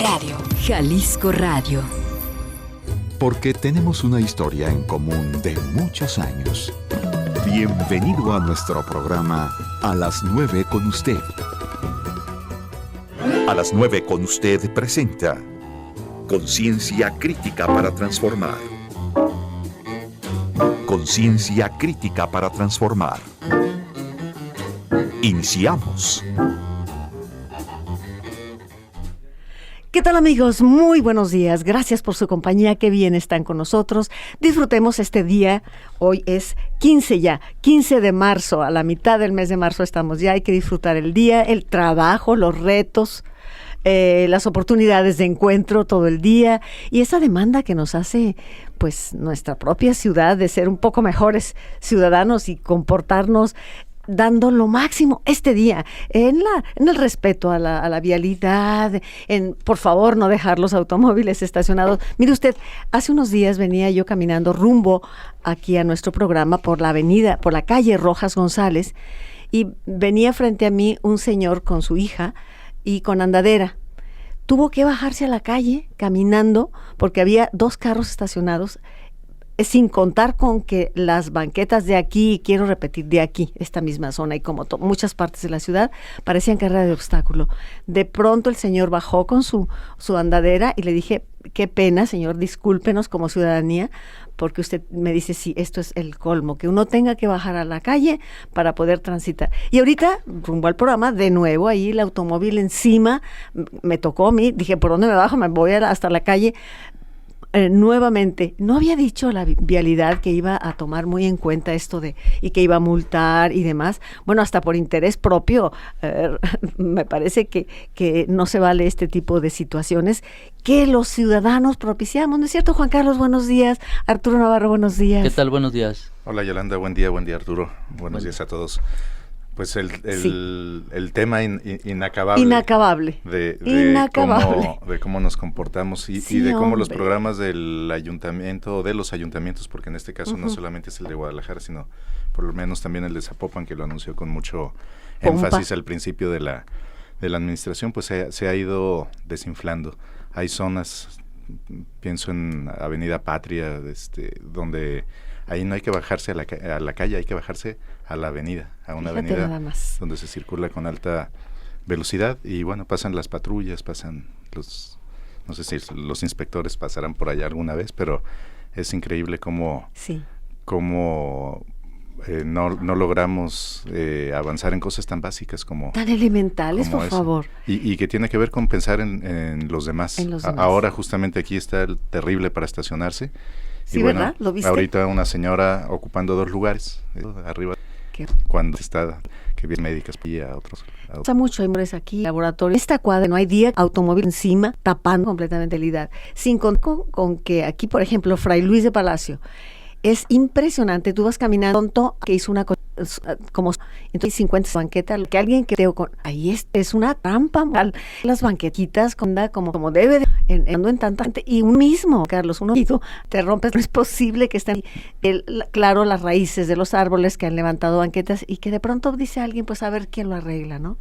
Radio. Jalisco Radio. Porque tenemos una historia en común de muchos años. Bienvenido a nuestro programa A las 9 con usted. A las 9 con usted presenta Conciencia Crítica para Transformar. Conciencia Crítica para Transformar. Iniciamos. ¿Qué tal, amigos? Muy buenos días. Gracias por su compañía. Qué bien están con nosotros. Disfrutemos este día. Hoy es 15 de marzo. A la mitad del mes de marzo estamos ya. Hay que disfrutar el día, el trabajo, los retos, las oportunidades de encuentro todo el día y esa demanda que nos hace pues nuestra propia ciudad de ser un poco mejores ciudadanos y comportarnos dando lo máximo este día en el respeto a la vialidad, en por favor no dejar los automóviles estacionados. Mire usted, hace unos días venía yo caminando rumbo aquí a nuestro programa por la calle Rojas González, y venía frente a mí un señor con su hija y con andadera. Tuvo que bajarse a la calle caminando porque había 2 carros estacionados, sin contar con que las banquetas de aquí, quiero repetir, de aquí, esta misma zona y como muchas partes de la ciudad, parecían carrera de obstáculo. De pronto el señor bajó con su andadera y le dije, qué pena, señor, discúlpenos como ciudadanía, porque usted me dice, sí, esto es el colmo, que uno tenga que bajar a la calle para poder transitar. Y ahorita, rumbo al programa, de nuevo, ahí el automóvil encima, me tocó a mí, dije, ¿por dónde me bajo? Me voy hasta la calle. Nuevamente, no había dicho la vialidad que iba a tomar muy en cuenta esto y que iba a multar y demás. Bueno, hasta por interés propio, me parece que no se vale este tipo de situaciones que los ciudadanos propiciamos. ¿No es cierto, Juan Carlos? Buenos días. Arturo Navarro, buenos días. ¿Qué tal? Buenos días. Hola, Yolanda. Buen día, Arturo. Buenos días a todos. Pues el tema inacabable. De cómo nos comportamos y de cómo los programas del ayuntamiento, de los ayuntamientos, porque en este caso no solamente es el de Guadalajara, sino por lo menos también el de Zapopan, que lo anunció con mucho énfasis al principio de la administración, pues se ha ido desinflando. Hay zonas, pienso en Avenida Patria, donde ahí no hay que bajarse a la calle, hay que bajarse a la avenida, a una avenida donde se circula con alta velocidad y bueno, pasan las patrullas, pasan no sé si los inspectores pasarán por allá alguna vez, pero es increíble cómo no logramos avanzar en cosas tan básicas como tan elementales, por favor. Y que tiene que ver con pensar en los demás. Ahora justamente aquí está el terrible para estacionarse. Sí, y bueno, ¿verdad? ¿Lo viste? Ahorita una señora ocupando 2 lugares arriba. Cuando está que vienen médicas y a otros. Pasa mucho, hay hombres aquí, laboratorio. Esta cuadra no hay día, automóvil encima, tapando completamente la vialidad. Sin con que aquí, por ejemplo, Fray Luis de Palacio, es impresionante. Tú vas caminando, tonto, que hizo una cosa como entonces 50 banquetas, que alguien que ahí es una trampa, las banquetitas como debe de en tanta gente, y uno mismo, Carlos, te rompes, no es posible que estén claro las raíces de los árboles que han levantado banquetas y que de pronto dice alguien, pues a ver quién lo arregla, ¿no?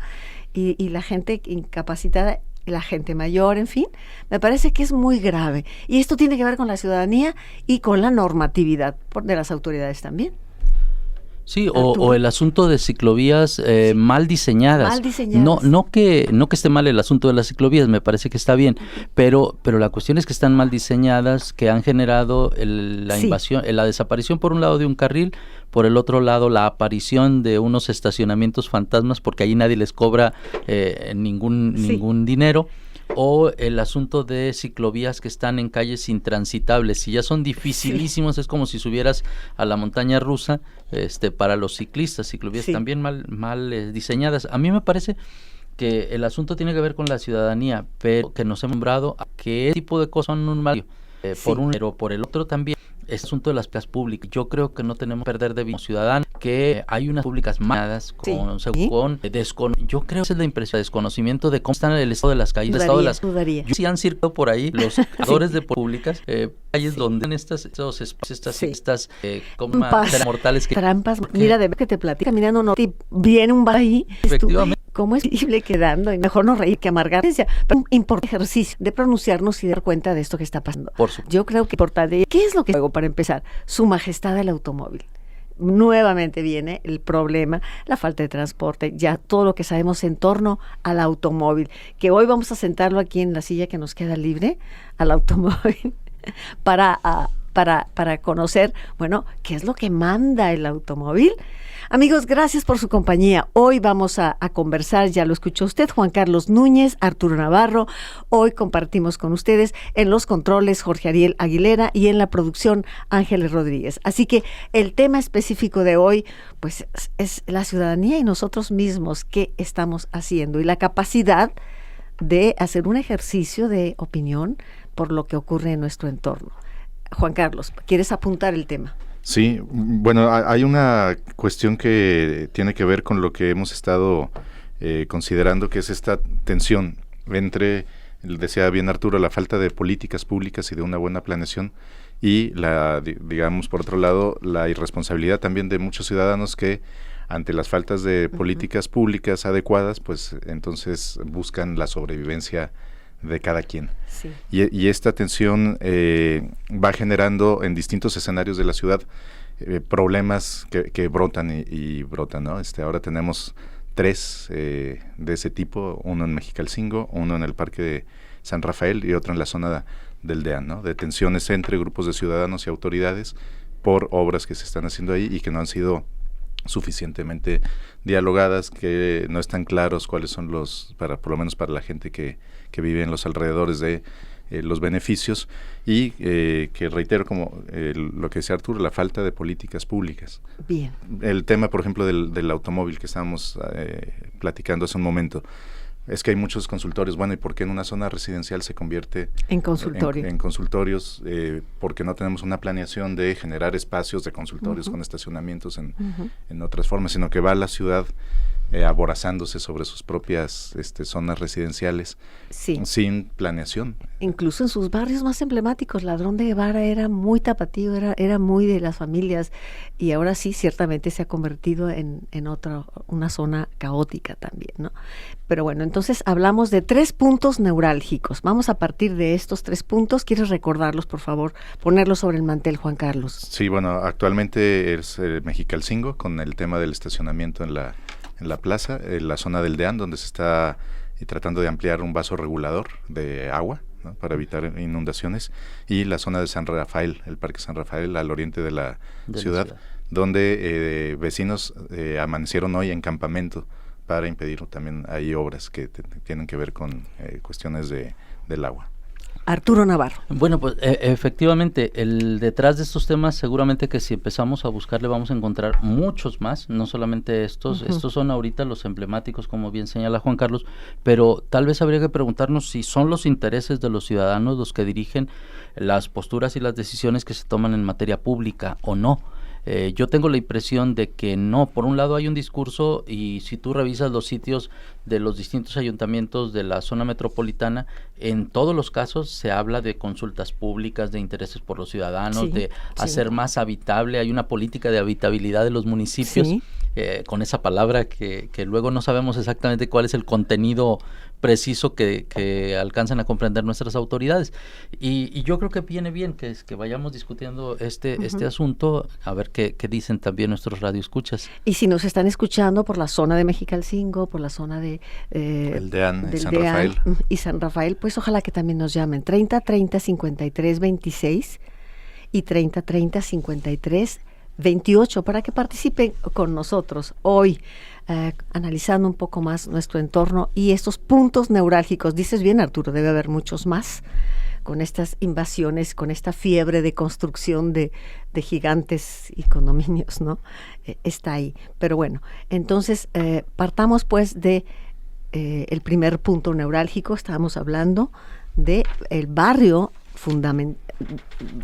Y la gente incapacitada, la gente mayor, en fin, me parece que es muy grave. Y esto tiene que ver con la ciudadanía y con la normatividad de las autoridades también. Sí, o el asunto de ciclovías mal diseñadas. Mal diseñadas. No que esté mal el asunto de las ciclovías, me parece que está bien, pero la cuestión es que están mal diseñadas, que han generado la invasión, la desaparición por un lado de un carril, por el otro lado la aparición de unos estacionamientos fantasmas, porque ahí nadie les cobra ningún dinero. O el asunto de ciclovías que están en calles intransitables, si ya son dificilísimos, es como si subieras a la montaña rusa para los ciclistas, ciclovías también mal diseñadas. A mí me parece que el asunto tiene que ver con la ciudadanía, pero que nos hemos nombrado a qué tipo de cosas son un mal, pero por el otro también es asunto de las plazas públicas. Yo creo que no tenemos que perder de vista como ciudadanos que hay unas públicas malas yo creo que esa es la impresión, desconocimiento de cómo están el estado de las calles, Yo sí han circulado por ahí los creadores de públicas, calles donde estas mortales que trampas, mira, de que te platica caminando, no, viene un bar ahí, efectivamente. ¿cómo es posible quedando? Y mejor no reír que amargar. Pero un importante ejercicio de pronunciarnos y dar cuenta de esto que está pasando. Yo creo que importante. ¿Qué es lo que hago para empezar? Su majestad el automóvil. Nuevamente viene el problema, la falta de transporte, ya todo lo que sabemos en torno al automóvil, que hoy vamos a sentarlo aquí en la silla que nos queda libre, al automóvil, para conocer, bueno, qué es lo que manda el automóvil. Amigos, gracias por su compañía. Hoy vamos a conversar, ya lo escuchó usted, Juan Carlos Núñez, Arturo Navarro. Hoy compartimos con ustedes en los controles Jorge Ariel Aguilera y en la producción Ángeles Rodríguez. Así que el tema específico de hoy, pues, es la ciudadanía y nosotros mismos, qué estamos haciendo y la capacidad de hacer un ejercicio de opinión por lo que ocurre en nuestro entorno. Juan Carlos, ¿quieres apuntar el tema? Sí, bueno, hay una cuestión que tiene que ver con lo que hemos estado considerando, que es esta tensión entre, decía bien Arturo, la falta de políticas públicas y de una buena planeación y digamos, por otro lado, la irresponsabilidad también de muchos ciudadanos que ante las faltas de políticas públicas adecuadas, pues entonces buscan la sobrevivencia de cada quien. Sí. Y esta tensión va generando en distintos escenarios de la ciudad problemas que brotan y brotan, ¿no? Ahora tenemos 3 de ese tipo, uno en Mexicalcingo, uno en el Parque de San Rafael y otro en la zona del DEAN, ¿no? De tensiones entre grupos de ciudadanos y autoridades por obras que se están haciendo ahí y que no han sido suficientemente dialogadas, que no están claros cuáles son por lo menos para la gente que vive en los alrededores de los beneficios y que reitero como lo que decía Arturo, la falta de políticas públicas. Bien. El tema, por ejemplo, del automóvil que estábamos platicando hace un momento, es que hay muchos consultorios. Bueno, ¿y por qué en una zona residencial se convierte en consultorio? En consultorios, porque no tenemos una planeación de generar espacios de consultorios con estacionamientos en otras formas, sino que va la ciudad aborazándose sobre sus propias zonas residenciales sin planeación. Incluso en sus barrios más emblemáticos, Ladrón de Guevara era muy tapatío, era muy de las familias, y ahora sí, ciertamente se ha convertido en una zona caótica también, ¿no? Pero bueno, entonces hablamos de 3 puntos neurálgicos. Vamos a partir de estos 3 puntos. ¿Quieres recordarlos, por favor? Ponerlos sobre el mantel, Juan Carlos. Sí, bueno, actualmente es Mexicalcingo, con el tema del estacionamiento en la plaza, la zona del DEAN, donde se está tratando de ampliar un vaso regulador de agua, ¿no? Para evitar inundaciones, y la zona de San Rafael, el Parque San Rafael, al oriente de la ciudad, donde vecinos amanecieron hoy en campamento para impedir también hay obras que tienen que ver con cuestiones del agua. Arturo Navarro. Bueno, pues efectivamente, detrás de estos temas seguramente que si empezamos a buscarle vamos a encontrar muchos más, no solamente estos. Estos son ahorita los emblemáticos, como bien señala Juan Carlos, pero tal vez habría que preguntarnos si son los intereses de los ciudadanos los que dirigen las posturas y las decisiones que se toman en materia pública o no. Yo tengo la impresión de que no. Por un lado hay un discurso, y si tú revisas los sitios de los distintos ayuntamientos de la zona metropolitana, en todos los casos se habla de consultas públicas, de intereses por los ciudadanos, de hacer más habitable. Hay una política de habitabilidad de los municipios, con esa palabra que luego no sabemos exactamente cuál es el contenido preciso que alcanzan a comprender nuestras autoridades, y yo creo que viene bien que vayamos discutiendo este asunto, a ver qué dicen también nuestros radioescuchas. Y si nos están escuchando por la zona de Mexicalcingo, por la zona de el DEAN, San Rafael y San Rafael, pues ojalá que también nos llamen 30 30 53 26 y 30 30 53 28 para que participen con nosotros hoy, analizando un poco más nuestro entorno y estos puntos neurálgicos. Dices bien, Arturo, debe haber muchos más con estas invasiones, con esta fiebre de construcción de gigantes y condominios, ¿no? Está ahí. Pero bueno, entonces partamos pues de el primer punto neurálgico. Estábamos hablando de el barrio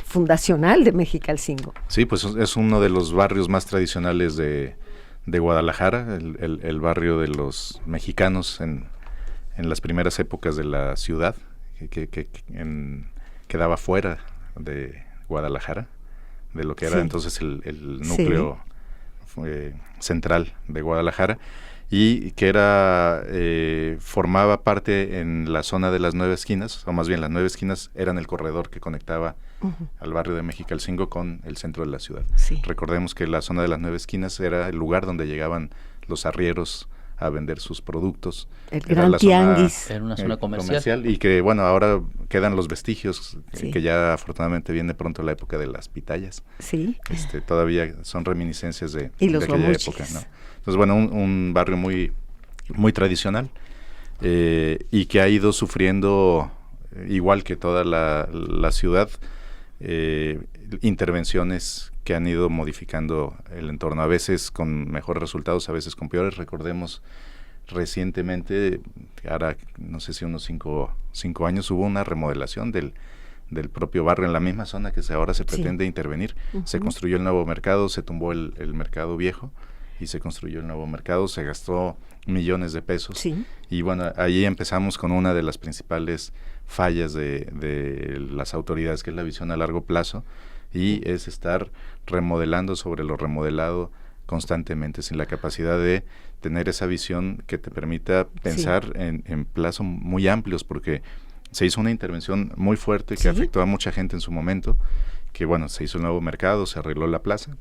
fundacional de Mexicalcingo. Sí, pues es uno de los barrios más tradicionales de Guadalajara, el barrio de los mexicanos en las primeras épocas de la ciudad, que quedaba fuera de Guadalajara, de lo que era entonces el núcleo central de Guadalajara, y que era formaba parte en la zona de las 9 esquinas, o más bien las 9 esquinas eran el corredor que conectaba al barrio de Mexicalcingo con el centro de la ciudad. Sí. Recordemos que la zona de las 9 esquinas era el lugar donde llegaban los arrieros a vender sus productos. El gran tianguis. Era una zona comercial. Y que, bueno, ahora quedan los vestigios, que ya afortunadamente viene pronto la época de las pitayas. Sí. Todavía son reminiscencias de aquella época, ¿no? Entonces, bueno, un barrio muy, muy tradicional y que ha ido sufriendo, igual que toda la ciudad, intervenciones que han ido modificando el entorno, a veces con mejores resultados, a veces con peores. Recordemos recientemente, ahora no sé si unos 5 años, hubo una remodelación del propio barrio en la misma zona que ahora se pretende intervenir. Se construyó el nuevo mercado, se tumbó el mercado viejo y se construyó el nuevo mercado, se gastó millones de pesos. Y bueno, ahí empezamos con una de las principales fallas de las autoridades, que es la visión a largo plazo, y es estar remodelando sobre lo remodelado constantemente, sin la capacidad de tener esa visión que te permita pensar en plazos muy amplios, porque se hizo una intervención muy fuerte que afectó a mucha gente en su momento, que bueno, se hizo el nuevo mercado, se arregló la plaza,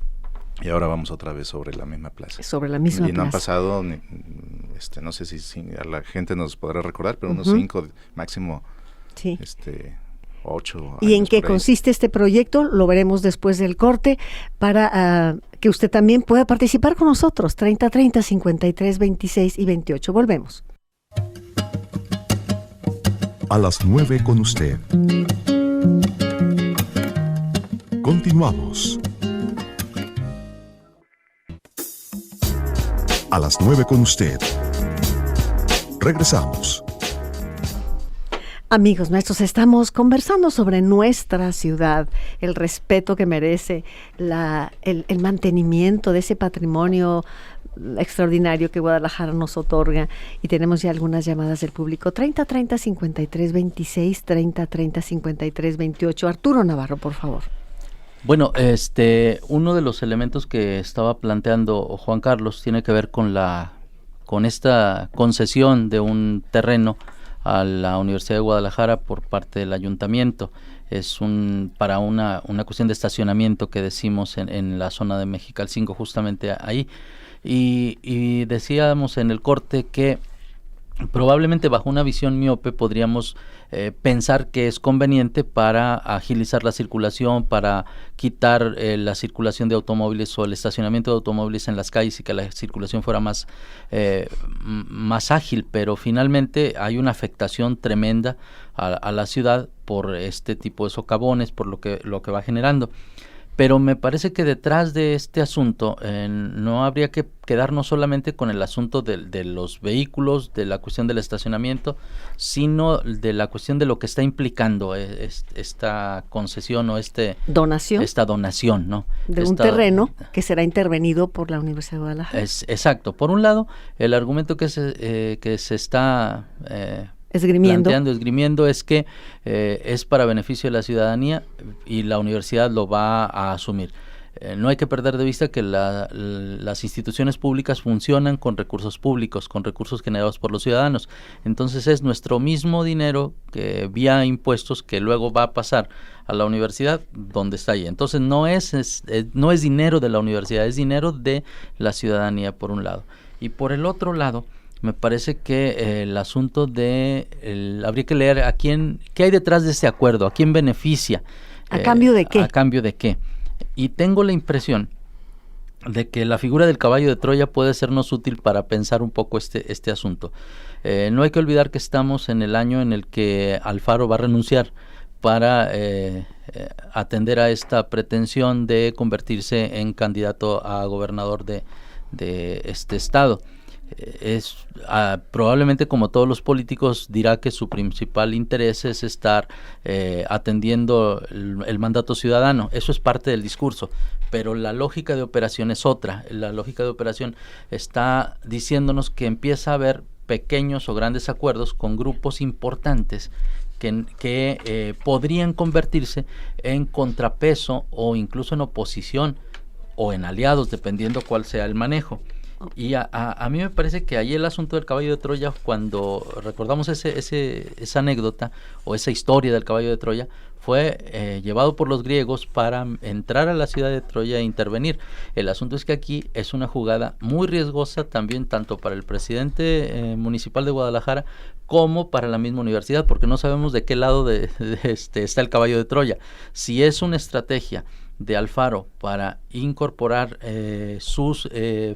y ahora vamos otra vez sobre la misma plaza. Sobre la misma plaza. Y no han pasado, no sé si a la gente nos podrá recordar, pero unos 5, máximo 8 años. ¿Y en qué consiste este proyecto? Lo veremos después del corte, para que usted también pueda participar con nosotros. 3030 53 26 y 28. Volvemos. A las 9 con usted. Continuamos. A las 9 con usted. Regresamos. Amigos nuestros, estamos conversando sobre nuestra ciudad, el respeto que merece, el mantenimiento de ese patrimonio extraordinario que Guadalajara nos otorga, y tenemos ya algunas llamadas del público. 3030 53 26, 3030 53 28. Arturo Navarro, por favor. Bueno, uno de los elementos que estaba planteando Juan Carlos tiene que ver con esta concesión de un terreno a la Universidad de Guadalajara por parte del ayuntamiento. Es para una cuestión de estacionamiento que decimos en la zona de Mexicalcingo, justamente ahí. Y decíamos en el corte que probablemente bajo una visión miope podríamos pensar que es conveniente para agilizar la circulación, para quitar la circulación de automóviles o el estacionamiento de automóviles en las calles y que la circulación fuera más ágil, pero finalmente hay una afectación tremenda a la ciudad por este tipo de socavones, por lo que va generando. Pero me parece que detrás de este asunto no habría que quedarnos solamente con el asunto de los vehículos, de la cuestión del estacionamiento, sino de la cuestión de lo que está implicando esta concesión o esta donación, ¿no? De un terreno que será intervenido por la Universidad de Guadalajara. Exacto. Por un lado, el argumento que se está esgrimiendo es que es para beneficio de la ciudadanía y la universidad lo va a asumir. No hay que perder de vista que las instituciones públicas funcionan con recursos públicos, con recursos generados por los ciudadanos. Entonces es nuestro mismo dinero que vía impuestos que luego va a pasar a la universidad donde está ahí. Entonces no es dinero de la universidad, es dinero de la ciudadanía por un lado. Y por el otro lado, me parece que el asunto habría que leer qué hay detrás de ese acuerdo, a quién beneficia. ¿A cambio de qué? ¿A cambio de qué? Y tengo la impresión de que la figura del caballo de Troya puede sernos útil para pensar un poco este asunto. No hay que olvidar que estamos en el año en el que Alfaro va a renunciar para atender a esta pretensión de convertirse en candidato a gobernador de este estado. Probablemente, como todos los políticos, dirá que su principal interés es estar atendiendo el mandato ciudadano. Eso es parte del discurso, pero la lógica de operación es otra. La lógica de operación está diciéndonos que empieza a haber pequeños o grandes acuerdos con grupos importantes que podrían convertirse en contrapeso o incluso en oposición o en aliados, dependiendo cuál sea el manejo. Y a mí me parece que ahí el asunto del caballo de Troya, cuando recordamos esa anécdota o esa historia del caballo de Troya, fue llevado por los griegos para entrar a la ciudad de Troya e intervenir. El asunto es que aquí es una jugada muy riesgosa también, tanto para el presidente municipal de Guadalajara como para la misma universidad, porque no sabemos de qué lado está el caballo de Troya. Si es una estrategia de Alfaro para incorporar sus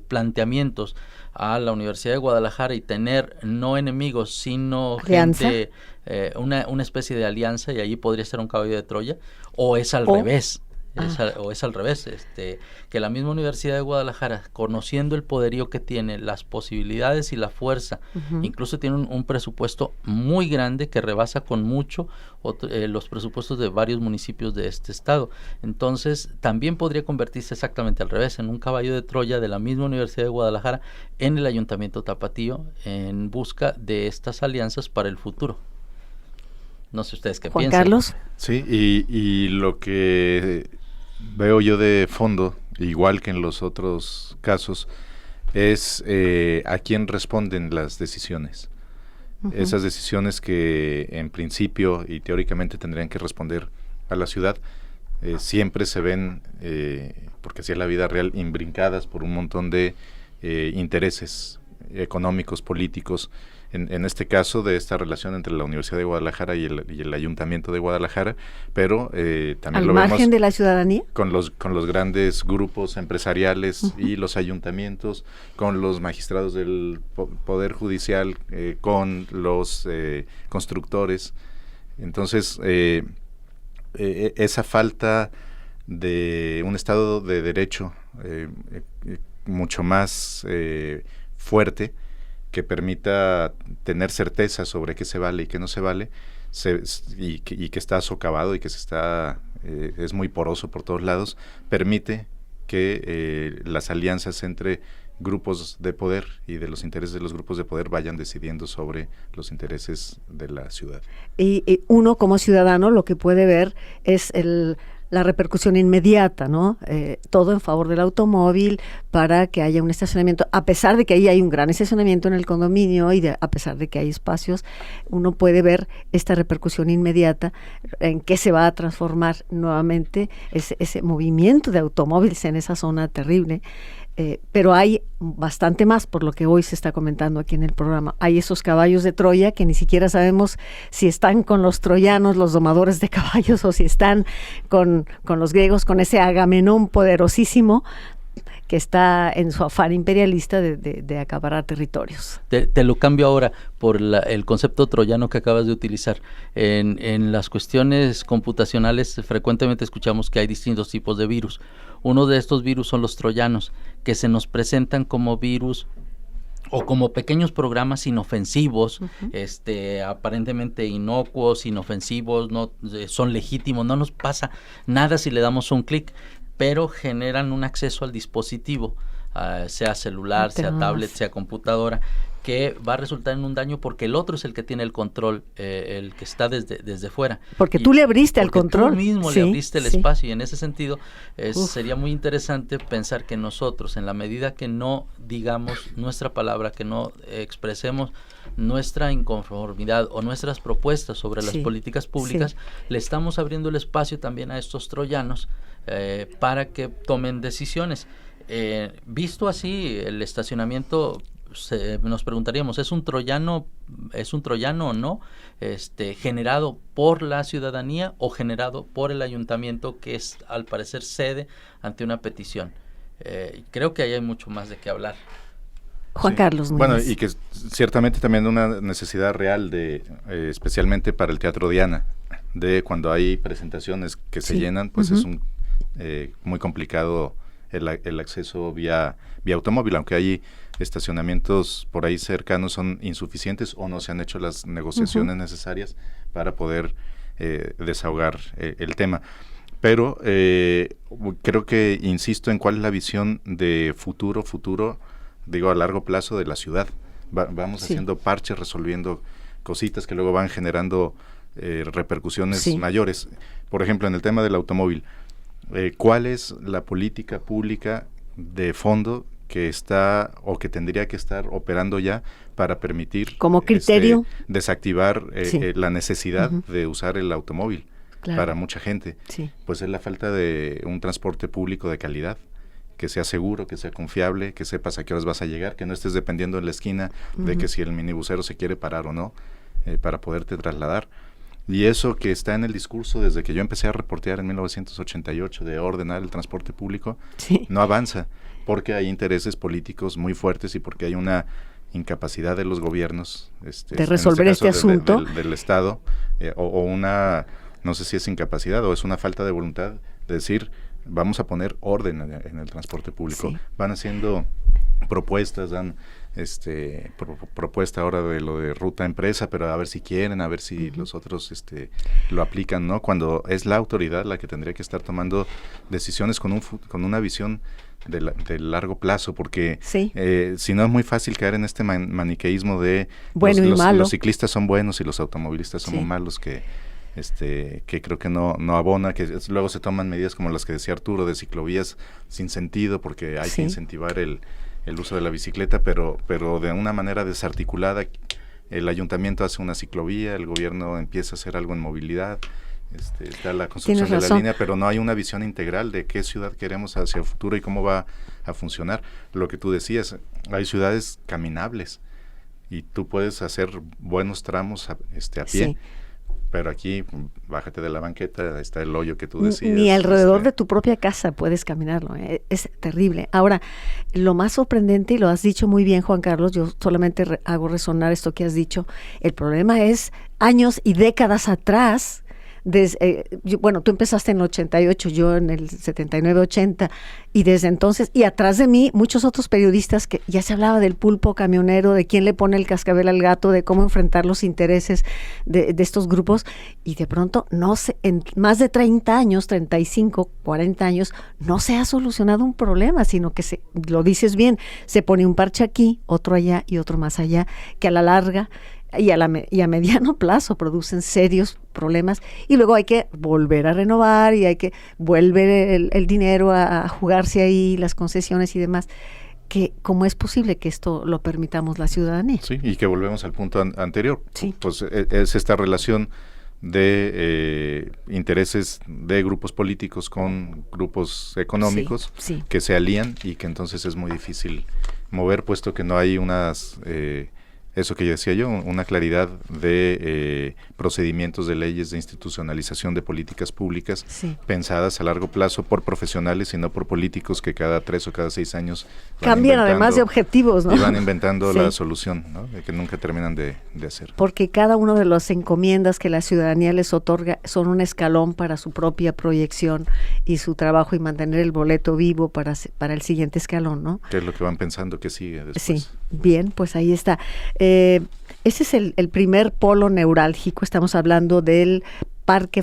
planteamientos a la Universidad de Guadalajara y tener no enemigos, sino ¿alianza? Gente, una especie de alianza, y allí podría ser un caballo de Troya, o es al revés. Es al revés, que la misma Universidad de Guadalajara, conociendo el poderío que tiene, las posibilidades y la fuerza, incluso tiene un presupuesto muy grande que rebasa con mucho los presupuestos de varios municipios de este estado. Entonces, también podría convertirse exactamente al revés, en un caballo de Troya de la misma Universidad de Guadalajara en el Ayuntamiento tapatío, en busca de estas alianzas para el futuro. No sé ustedes qué piensan. Juan Carlos. Sí, y lo que veo yo de fondo, igual que en los otros casos, es a quién responden las decisiones. Esas decisiones que en principio y teóricamente tendrían que responder a la ciudad, siempre se ven, porque así es la vida real, imbrincadas por un montón de intereses económicos, políticos, en este caso de esta relación entre la Universidad de Guadalajara y el Ayuntamiento de Guadalajara, pero también al lo margen vemos de la ciudadanía, con los grandes grupos empresariales y los ayuntamientos, con los magistrados del Poder Judicial, con los constructores. Entonces, esa falta de un Estado de Derecho mucho más fuerte, que permita tener certeza sobre qué se vale y qué no se vale, y que está socavado y que es muy poroso por todos lados, permite que las alianzas entre grupos de poder y de los intereses de los grupos de poder vayan decidiendo sobre los intereses de la ciudad. Y uno como ciudadano lo que puede ver es la repercusión inmediata, ¿no? Todo en favor del automóvil para que haya un estacionamiento, a pesar de que ahí hay un gran estacionamiento en el condominio a pesar de que hay espacios, uno puede ver esta repercusión inmediata en qué se va a transformar nuevamente ese movimiento de automóviles en esa zona terrible. Pero hay bastante más por lo que hoy se está comentando aquí en el programa. Hay esos caballos de Troya que ni siquiera sabemos si están con los troyanos, los domadores de caballos, o si están con los griegos, con ese Agamenón poderosísimo que está en su afán imperialista de acaparar territorios. Te lo cambio ahora por el concepto troyano que acabas de utilizar. En las cuestiones computacionales frecuentemente escuchamos que hay distintos tipos de virus. Uno de estos virus son los troyanos, que se nos presentan como virus o como pequeños programas inofensivos, aparentemente inocuos, inofensivos, no son legítimos, no nos pasa nada si le damos un clic, pero generan un acceso al dispositivo, sea celular, sea tablet, sea computadora, que va a resultar en un daño porque el otro es el que tiene el control, el que está desde fuera. Porque tú le abriste el control. Tú mismo le abriste el espacio, y en ese sentido sería muy interesante pensar que nosotros, en la medida que no digamos nuestra palabra, que no expresemos nuestra inconformidad o nuestras propuestas sobre las políticas públicas, le estamos abriendo el espacio también a estos troyanos para que tomen decisiones. Visto así, el estacionamiento, nos preguntaríamos, ¿es un troyano o no? Generado por la ciudadanía o generado por el ayuntamiento, que es al parecer sede ante una petición. Creo que ahí hay mucho más de qué hablar. Juan Carlos Núñez. Bueno, y que ciertamente también una necesidad real especialmente para el Teatro Diana, de cuando hay presentaciones que se llenan, pues es muy complicado el acceso vía automóvil, aunque hay estacionamientos por ahí cercanos, son insuficientes o no se han hecho las negociaciones necesarias para poder desahogar el tema. Pero creo que insisto en cuál es la visión de futuro, digo a largo plazo, de la ciudad. Vamos haciendo parches, resolviendo cositas que luego van generando repercusiones mayores. Por ejemplo, en el tema del automóvil, ¿cuál es la política pública de fondo que está o que tendría que estar operando ya para permitir como criterio desactivar la necesidad de usar el automóvil para mucha gente. Pues es la falta de un transporte público de calidad, que sea seguro, que sea confiable, que sepas a qué horas vas a llegar, que no estés dependiendo en la esquina de que si el minibusero se quiere parar o no, para poderte trasladar. Y eso que está en el discurso desde que yo empecé a reportear en 1988 de ordenar el transporte público, no avanza, porque hay intereses políticos muy fuertes y porque hay una incapacidad de los gobiernos de resolver este asunto del Estado, o una, no sé si es incapacidad o es una falta de voluntad de decir, vamos a poner orden en el transporte público. Van haciendo propuestas, dan propuesta ahora de lo de ruta empresa, pero a ver si quieren, a ver si los otros lo aplican, ¿no? Cuando es la autoridad la que tendría que estar tomando decisiones con una visión de largo plazo, porque si no es muy fácil caer en este maniqueísmo de bueno y malo. Los ciclistas son buenos y los automovilistas son malos, que creo que no abona, que luego se toman medidas como las que decía Arturo, de ciclovías sin sentido, porque hay que incentivar el uso de la bicicleta, pero de una manera desarticulada. El ayuntamiento hace una ciclovía, el gobierno empieza a hacer algo en movilidad, está la construcción de la línea, pero no hay una visión integral de qué ciudad queremos hacia el futuro y cómo va a funcionar. Lo que tú decías, hay ciudades caminables y tú puedes hacer buenos tramos a pie. Pero aquí, bájate de la banqueta, está el hoyo que tú decías. Ni alrededor de tu propia casa puedes caminarlo, es terrible. Ahora, lo más sorprendente, y lo has dicho muy bien, Juan Carlos, yo solamente hago resonar esto que has dicho, el problema es años y décadas atrás. Bueno, tú empezaste en el 88, yo en el 79-80, y desde entonces, y atrás de mí, muchos otros periodistas que ya se hablaba del pulpo camionero, de quién le pone el cascabel al gato, de cómo enfrentar los intereses de estos grupos, y de pronto, en más de 30 años, 35, 40 años, no se ha solucionado un problema, sino que, lo dices bien, se pone un parche aquí, otro allá y otro más allá, que a la larga y a mediano plazo producen serios problemas, y luego hay que volver a renovar y hay que volver el dinero a jugarse ahí, las concesiones y demás. ¿Cómo es posible que esto lo permitamos la ciudadanía? Sí, y que volvemos al punto anterior. Pues es esta relación de intereses de grupos políticos con grupos económicos que se alían, y que entonces es muy difícil mover, puesto que no hay eso que yo decía yo, una claridad de procedimientos de leyes, de institucionalización de políticas públicas pensadas a largo plazo por profesionales y no por políticos que cada 3 o cada 6 años cambian además de objetivos, ¿no? Y van inventando la solución, ¿no? Que nunca terminan de hacer. Porque cada uno de las encomiendas que la ciudadanía les otorga son un escalón para su propia proyección y su trabajo, y mantener el boleto vivo para el siguiente escalón, ¿no? Que es lo que van pensando que sigue después. Sí, bien, pues ahí está. Ese es el primer polo neurálgico. Estamos hablando del parque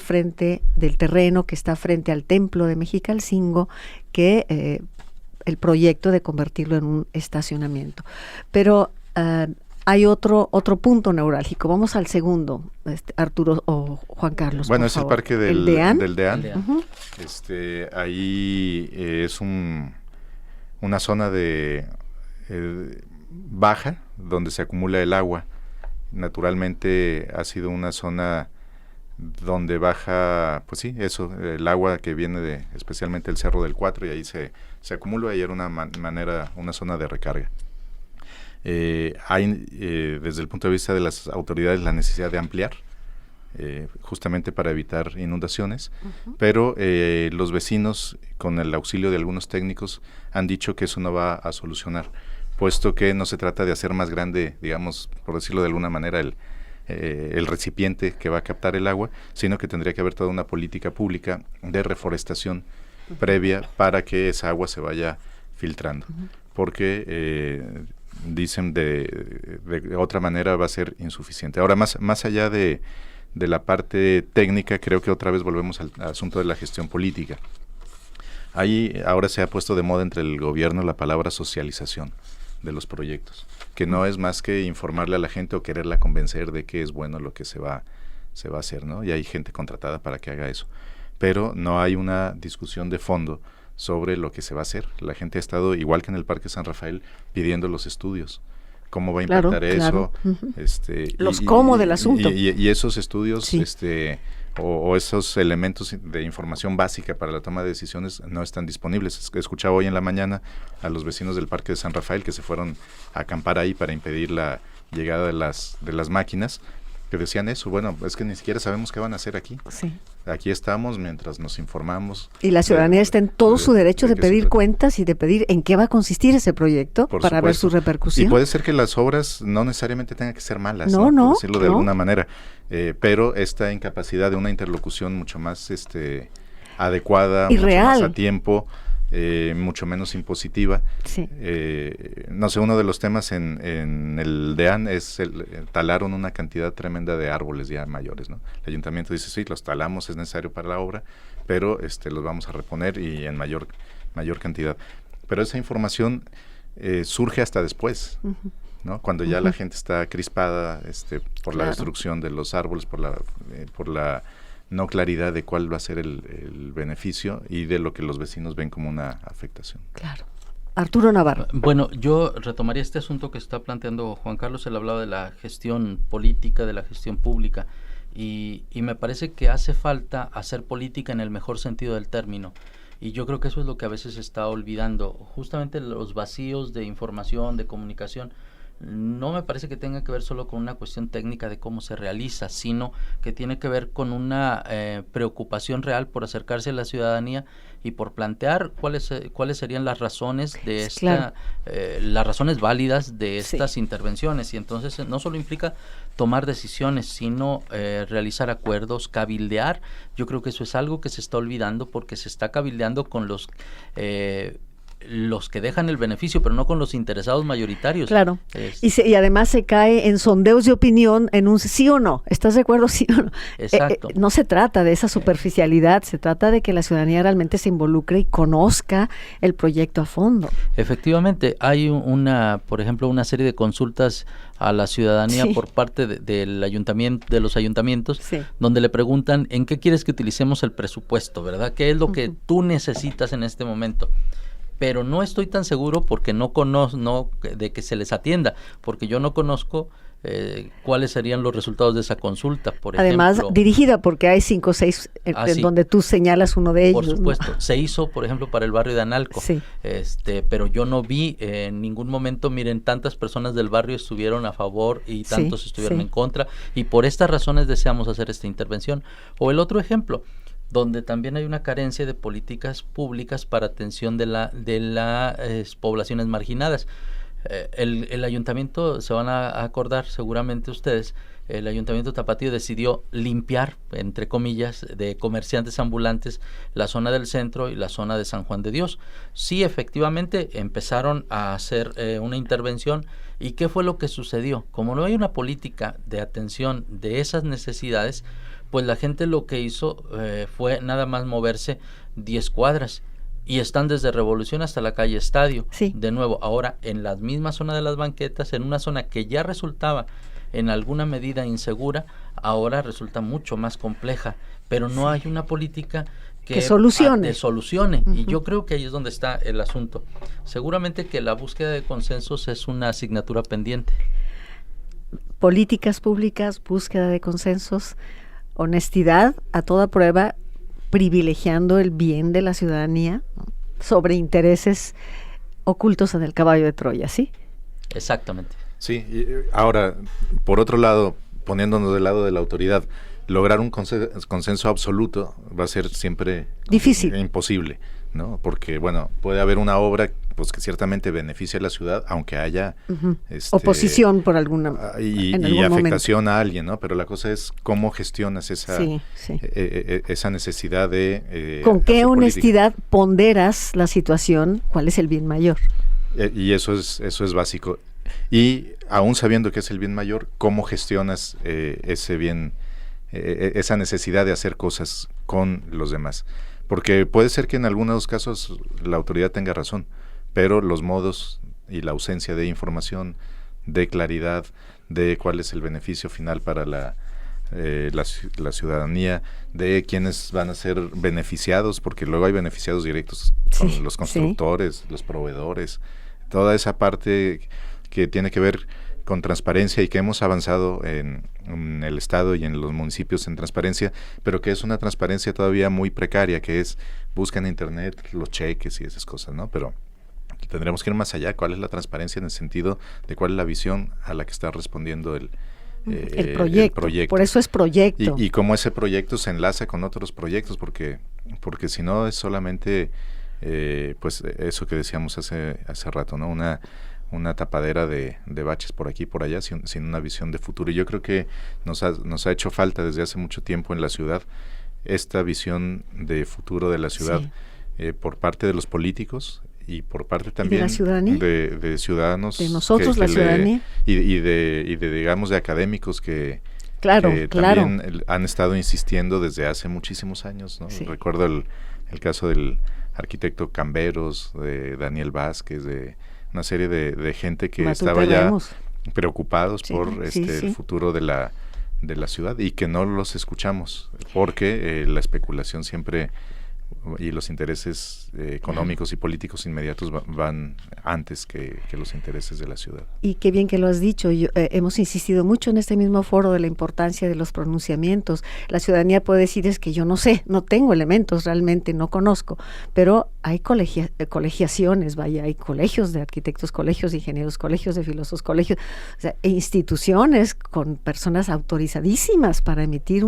del terreno que está frente al templo de Mexicalcingo, que el proyecto de convertirlo en un estacionamiento. Pero hay otro punto neurálgico. Vamos al segundo, Arturo o Juan Carlos. Bueno, es favor. El parque del Deán. Uh-huh. Ahí es una zona de baja, donde se acumula el agua. Naturalmente ha sido una zona donde baja, pues sí, el agua que viene especialmente del Cerro del Cuatro, y ahí se acumula, y era una zona de recarga. Hay desde el punto de vista de las autoridades la necesidad de ampliar, justamente para evitar inundaciones, pero los vecinos, con el auxilio de algunos técnicos, han dicho que eso no va a solucionar, puesto que no se trata de hacer más grande, digamos, por decirlo de alguna manera, el recipiente que va a captar el agua, sino que tendría que haber toda una política pública de reforestación previa para que esa agua se vaya filtrando, porque dicen de otra manera va a ser insuficiente. Ahora, más allá de la parte técnica, creo que otra vez volvemos al asunto de la gestión política. Ahí ahora se ha puesto de moda entre el gobierno la palabra socialización de los proyectos, que no es más que informarle a la gente o quererla convencer de que es bueno lo que se va a hacer, ¿no? Y hay gente contratada para que haga eso, pero no hay una discusión de fondo sobre lo que se va a hacer. La gente ha estado, igual que en el Parque San Rafael, pidiendo los estudios. ¿Cómo va a impactar eso? Los cómo del asunto. Y esos estudios, o esos elementos de información básica para la toma de decisiones no están disponibles. Escuchaba hoy en la mañana a los vecinos del Parque de San Rafael que se fueron a acampar ahí para impedir la llegada de las máquinas, que decían eso. Bueno, es que ni siquiera sabemos qué van a hacer aquí. Sí. Aquí estamos mientras nos informamos. Y la ciudadanía está en todo su derecho de pedir cuentas y de pedir en qué va a consistir ese proyecto para ver su repercusión. Y puede ser que las obras no necesariamente tengan que ser malas, por decirlo de alguna manera, pero esta incapacidad de una interlocución mucho más adecuada, y mucho real, más a tiempo, mucho menos impositiva. Sí. No sé, uno de los temas en el DEAN es talaron una cantidad tremenda de árboles ya mayores, ¿no? El ayuntamiento dice, sí, los talamos, es necesario para la obra, pero los vamos a reponer y en mayor cantidad. Pero esa información surge hasta después, ¿no? Cuando ya la gente está crispada por la destrucción de los árboles, por la no claridad de cuál va a ser el beneficio y de lo que los vecinos ven como una afectación. Claro. Arturo Navarro. Bueno, yo retomaría este asunto que está planteando Juan Carlos. Él hablaba de la gestión política, de la gestión pública, y me parece que hace falta hacer política en el mejor sentido del término. Y yo creo que eso es lo que a veces se está olvidando. Justamente los vacíos de información, de comunicación, no me parece que tenga que ver solo con una cuestión técnica de cómo se realiza, sino que tiene que ver con una preocupación real por acercarse a la ciudadanía y por plantear cuáles serían las razones de las razones válidas de estas intervenciones. Y entonces no solo implica tomar decisiones, sino realizar acuerdos, cabildear. Yo creo que eso es algo que se está olvidando, porque se está cabildeando con los que dejan el beneficio, pero no con los interesados mayoritarios. Claro, y además se cae en sondeos de opinión en un sí o no. ¿Estás de acuerdo? Sí o no. Exacto. No se trata de esa superficialidad, se trata de que la ciudadanía realmente se involucre y conozca el proyecto a fondo. Efectivamente, hay por ejemplo, una serie de consultas a la ciudadanía por parte del ayuntamiento, de los ayuntamientos, donde le preguntan en qué quieres que utilicemos el presupuesto, ¿verdad? ¿Qué es lo que tú necesitas en este momento? Pero no estoy tan seguro porque no conozco de que se les atienda, porque yo no conozco cuáles serían los resultados de esa consulta, por Además, ejemplo. Dirigida porque hay 5 o 6 en donde tú señalas uno de ellos. Por supuesto, ¿no? Se hizo, por ejemplo, para el barrio de Analco, pero yo no vi en ningún momento, miren, tantas personas del barrio estuvieron a favor y tantos estuvieron en contra, y por estas razones deseamos hacer esta intervención. O el otro ejemplo, donde también hay una carencia de políticas públicas para atención de las poblaciones marginadas. El ayuntamiento, se van a acordar seguramente ustedes, el ayuntamiento Tapatío decidió limpiar, entre comillas, de comerciantes ambulantes la zona del centro y la zona de San Juan de Dios. Sí, efectivamente, empezaron a hacer una intervención. ¿Y qué fue lo que sucedió? Como no hay una política de atención de esas necesidades, pues la gente lo que hizo fue nada más moverse 10 cuadras y están desde Revolución hasta la calle Estadio. De nuevo, ahora en la misma zona de las banquetas, en una zona que ya resultaba en alguna medida insegura, ahora resulta mucho más compleja, pero no hay una política que solucione. Y yo creo que ahí es donde está el asunto. Seguramente que la búsqueda de consensos es una asignatura pendiente. Políticas públicas, búsqueda de consensos, honestidad a toda prueba, privilegiando el bien de la ciudadanía, ¿no?, sobre intereses ocultos en el caballo de Troya, ¿sí? Exactamente. Sí, y ahora, por otro lado, poniéndonos del lado de la autoridad, lograr un consenso absoluto va a ser siempre difícil, imposible, ¿no? Porque, bueno, puede haber una obra pues que ciertamente beneficia a la ciudad, aunque haya oposición por alguna y afectación a alguien, ¿no? Pero la cosa es cómo gestionas esa necesidad de ¿con qué honestidad ponderas la situación? ¿Cuál es el bien mayor? Y eso es básico. Y aún sabiendo que es el bien mayor, ¿cómo gestionas ese bien, esa necesidad de hacer cosas con los demás? Porque puede ser que en algunos casos la autoridad tenga razón, pero los modos y la ausencia de información, de claridad, de cuál es el beneficio final para la ciudadanía, de quienes van a ser beneficiados, porque luego hay beneficiados directos con los constructores, los proveedores, toda esa parte que tiene que ver con transparencia y que hemos avanzado en el Estado y en los municipios en transparencia, pero que es una transparencia todavía muy precaria, que es, buscan en internet los cheques y esas cosas, ¿no? Pero tendremos que ir más allá. ¿Cuál es la transparencia en el sentido de cuál es la visión a la que está respondiendo el proyecto? Por eso es proyecto. Y cómo ese proyecto se enlaza con otros proyectos, porque si no es solamente pues eso que decíamos hace rato, ¿no? Una tapadera de baches por aquí y por allá sin una visión de futuro. Y yo creo que nos ha hecho falta desde hace mucho tiempo en la ciudad esta visión de futuro de la ciudad, por parte de los políticos y por parte también de ciudadanos, de nosotros, la ciudadanía, y de digamos de académicos que también han estado insistiendo desde hace muchísimos años, ¿no? Recuerdo el caso del arquitecto Camberos, de Daniel Vázquez, de una serie de gente que estaba ya preocupados por el futuro de la ciudad, y que no los escuchamos porque la especulación siempre y los intereses económicos y políticos inmediatos van antes que los intereses de la ciudad. Y qué bien que lo has dicho. Hemos insistido mucho en este mismo foro de la importancia de los pronunciamientos. La ciudadanía puede decir, es que yo no sé, no tengo elementos, realmente no conozco, pero hay colegiaciones, hay colegios de arquitectos, colegios de ingenieros, colegios de filósofos, colegios, o sea, instituciones con personas autorizadísimas para emitir